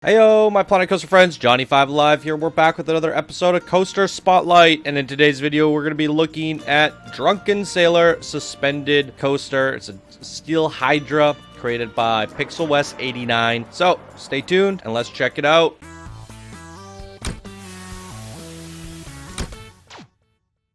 Heyo, my Planet Coaster friends, Johnny5 Alive here. We're back with another episode of Coaster Spotlight, and in today's video, we're going to be looking at Drunken Sailor Suspended Coaster. It's a steel Hydra created by Pixel West 89. So, stay tuned and let's check it out.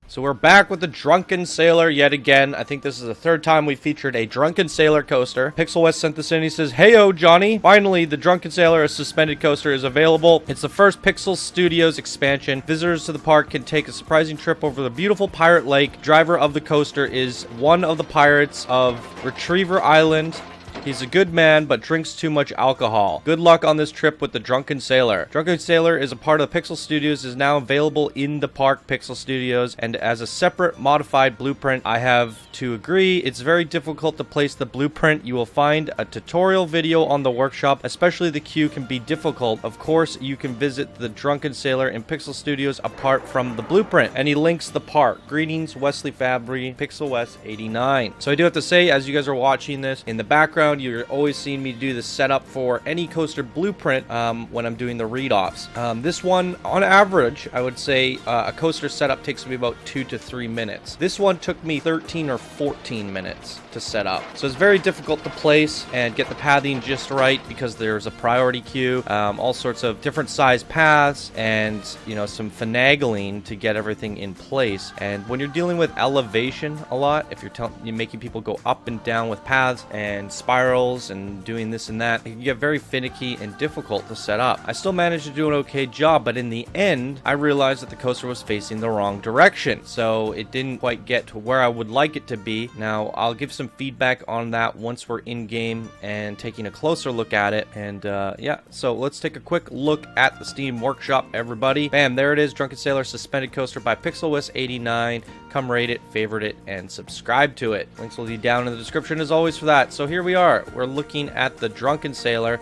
So we're back with the Drunken Sailor yet again. I think this is the third time we featured a Drunken Sailor coaster. Pixel West sent this in. He says, "Heyo, Johnny. Finally, the Drunken Sailor, a suspended coaster, is available. It's the first Pixel Studios expansion. Visitors to the park can take a surprising trip over the beautiful Pirate Lake. Driver of the coaster is one of the pirates of Retriever Island. He's a good man, but drinks too much alcohol. Good luck on this trip with the Drunken Sailor." Drunken Sailor is a part of Pixel Studios, is now available in the park Pixel Studios, and as a separate modified blueprint. I have to agree, it's very difficult to place the blueprint. You will find a tutorial video on the workshop, especially the queue can be difficult. Of course, you can visit the Drunken Sailor in Pixel Studios apart from the blueprint. And he links the park. Greetings, Wesley Fabry, Pixel West 89. So I do have to say, as you guys are watching this, in the background, you're always seeing me do the setup for any coaster blueprint when I'm doing the read-offs. This one, on average, I would say a coaster setup takes me about 2 to 3 minutes. This one took me 13 or 14 minutes to set up. So it's very difficult to place and get the pathing just right because there's a priority queue, all sorts of different size paths, and some finagling to get everything in place. And when you're dealing with elevation a lot, if you're making people go up and down with paths and spirals and doing this and that, it can get very finicky and difficult to set up. I still managed to do an okay job, but in the end, I realized that the coaster was facing the wrong direction. So it didn't quite get to where I would like it to be. Now, I'll give some feedback on that once we're in game and taking a closer look at it. And yeah, so let's take a quick look at the Steam Workshop, everybody. Bam, there it is, Drunken Sailor Suspended Coaster by Pixel West 89. Come rate it, favorite it, and subscribe to it. Links will be down in the description as always for that. So here we are. We're looking at the Drunken Sailor.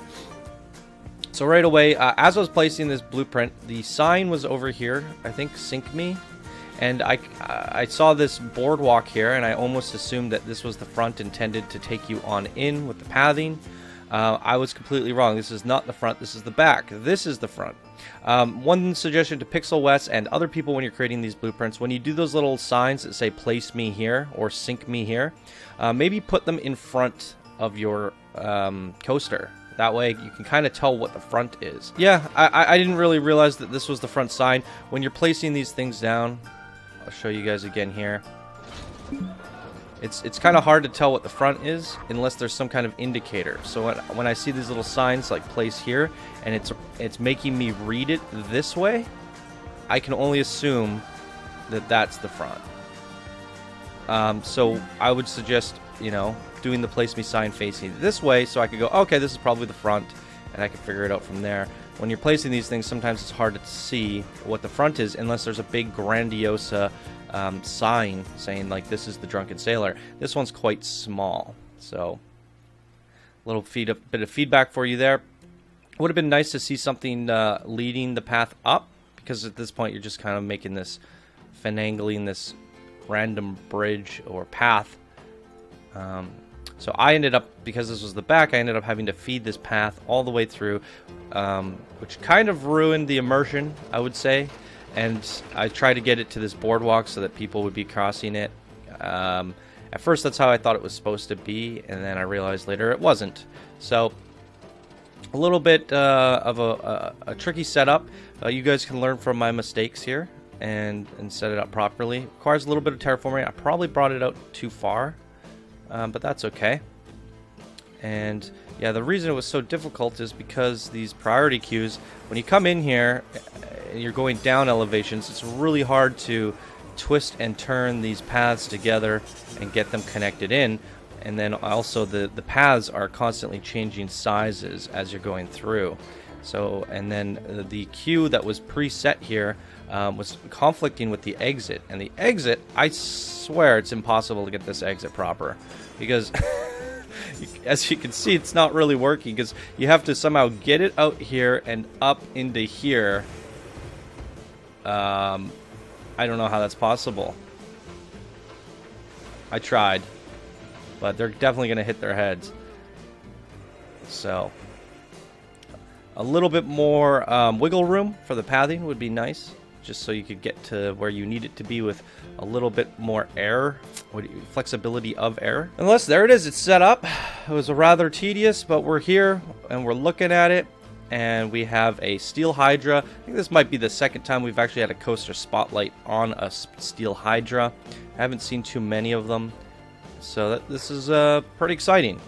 So right away, as I was placing this blueprint, the sign was over here. I think Sink Me. And I saw this boardwalk here, and I almost assumed that this was the front intended to take you on in with the pathing. I was completely wrong. This is not the front. This is the back. This is the front. One suggestion to Pixel West and other people when you're creating these blueprints, when you do those little signs that say place me here or sink me here, maybe put them in front of your coaster. That way you can kind of tell what the front is. Yeah, I didn't really realize that this was the front sign. When you're placing these things down, I'll show you guys again here. It's kind of hard to tell what the front is unless there's some kind of indicator. So when I see these little signs like place here, and it's making me read it this way, I can only assume that that's the front. So I would suggest, doing the place me sign facing this way so I could go, okay, this is probably the front, and I can figure it out from there. When you're placing these things, sometimes it's hard to see what the front is unless there's a big grandiose sign saying like this is the Drunken Sailor. This one's quite small, so a bit of feedback for you there. Would have been nice to see something leading the path up, because at this point you're just kind of making this finagling this random bridge or path. So I ended up, because this was the back, I ended up having to feed this path all the way through, which kind of ruined the immersion, I would say. And I tried to get it to this boardwalk so that people would be crossing it. At first, that's how I thought it was supposed to be, and then I realized later it wasn't. So a little bit of a tricky setup. You guys can learn from my mistakes here and set it up properly. Requires a little bit of terraforming. I probably brought it out too far. But that's okay. And yeah, the reason it was so difficult is because these priority queues, when you come in here and you're going down elevations, it's really hard to twist and turn these paths together and get them connected in. And then also the paths are constantly changing sizes as you're going through. So, and then the queue that was preset here was conflicting with the exit. And the exit, I swear it's impossible to get this exit proper. Because, as you can see, it's not really working. Because you have to somehow get it out here and up into here. I don't know how that's possible. I tried. But they're definitely going to hit their heads. So A little bit more wiggle room for the pathing would be nice, just so you could get to where you need it to be with a little bit more air, flexibility of air. Unless, there it is, it's set up. It was rather tedious, but we're here and we're looking at it, and we have a steel Hydra. I think this might be the second time we've actually had a coaster spotlight on a steel Hydra. I haven't seen too many of them, so this is pretty exciting.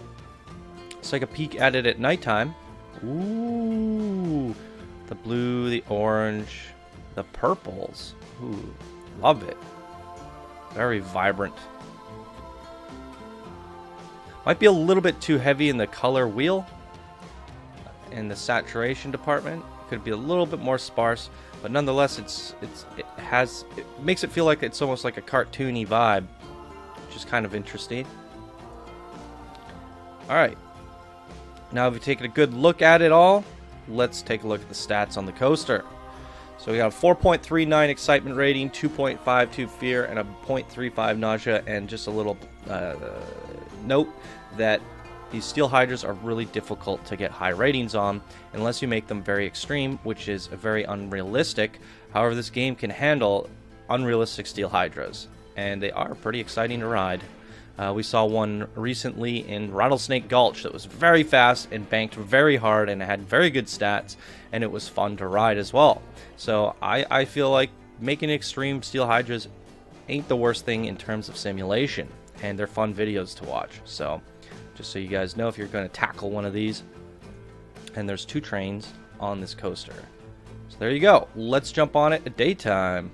Let's take a peek at it at nighttime. Ooh, the blue, the orange, the purples. Ooh, love it. Very vibrant. Might be a little bit too heavy in the color wheel. In the saturation department, could be a little bit more sparse, but nonetheless, it makes it feel like it's almost like a cartoony vibe, which is kind of interesting. All right. Now, if you've taken a good look at it all, let's take a look at the stats on the coaster. So we got a 4.39 excitement rating, 2.52 fear, and a 0.35 nausea. And just a little note that these steel Hydras are really difficult to get high ratings on unless you make them very extreme, which is very unrealistic. However, this game can handle unrealistic steel Hydras, and they are pretty exciting to ride. We saw one recently in Rattlesnake Gulch that was very fast and banked very hard and had very good stats, and it was fun to ride as well. So I feel like making extreme steel Hydras ain't the worst thing in terms of simulation, and they're fun videos to watch. So just so you guys know, if you're going to tackle one of these, and there's 2 trains on this coaster. So there you go. Let's jump on it at daytime.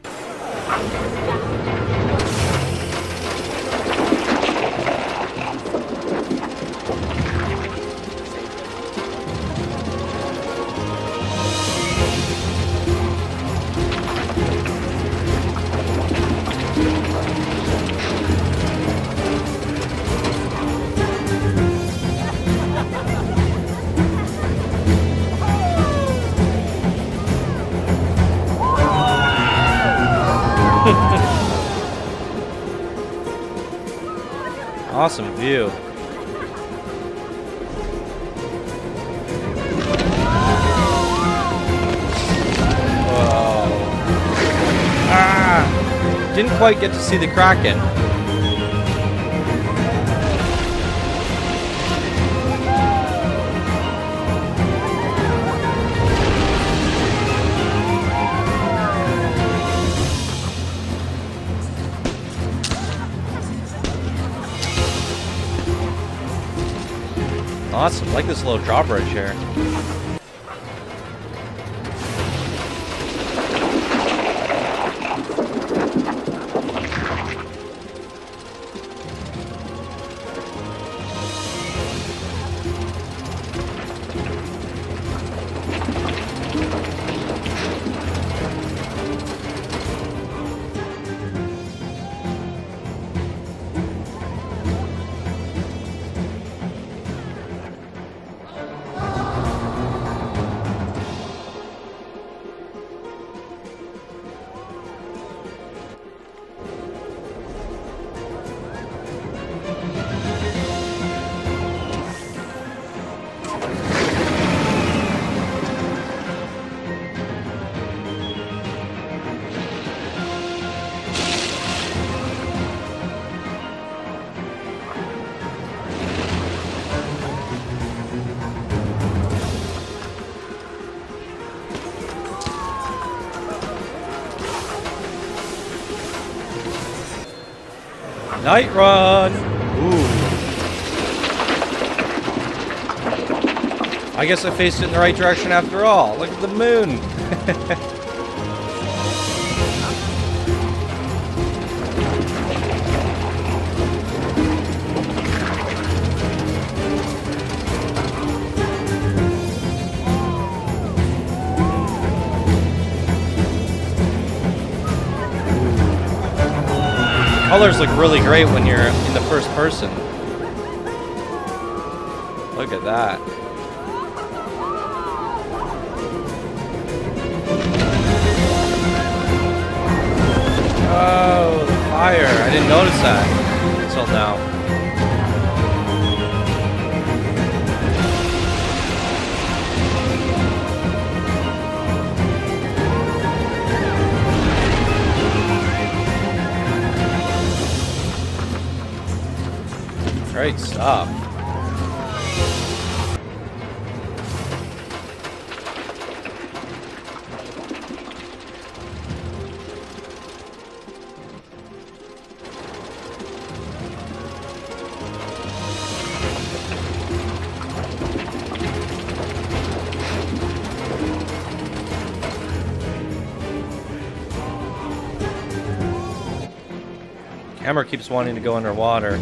Awesome view. Whoa. Ah! Didn't quite get to see the Kraken. Awesome, I like this little drawbridge here. Night run! Ooh. I guess I faced it in the right direction after all. Look at the moon! Colors look really great when you're in the first person. Look at that. Oh, the fire. I didn't notice that until now. Great stuff. Camera keeps wanting to go underwater.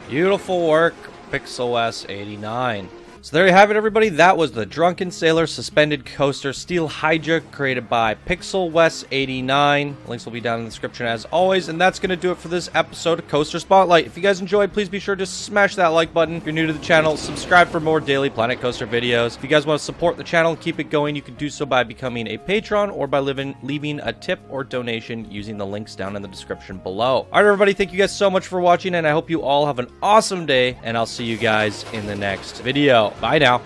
Beautiful work, PixelWest 89. So there you have it, everybody. That was the Drunken Sailor Suspended Coaster Steel Hydra, created by PixelWest 89. Links will be down in the description as always. And that's going to do it for this episode of Coaster Spotlight. If you guys enjoyed, please be sure to smash that like button. If you're new to the channel, subscribe for more daily Planet Coaster videos. If you guys want to support the channel and keep it going, you can do so by becoming a patron or by leaving a tip or donation using the links down in the description below. Alright, everybody, thank you guys so much for watching, and I hope you all have an awesome day, and I'll see you guys in the next video. Bye now.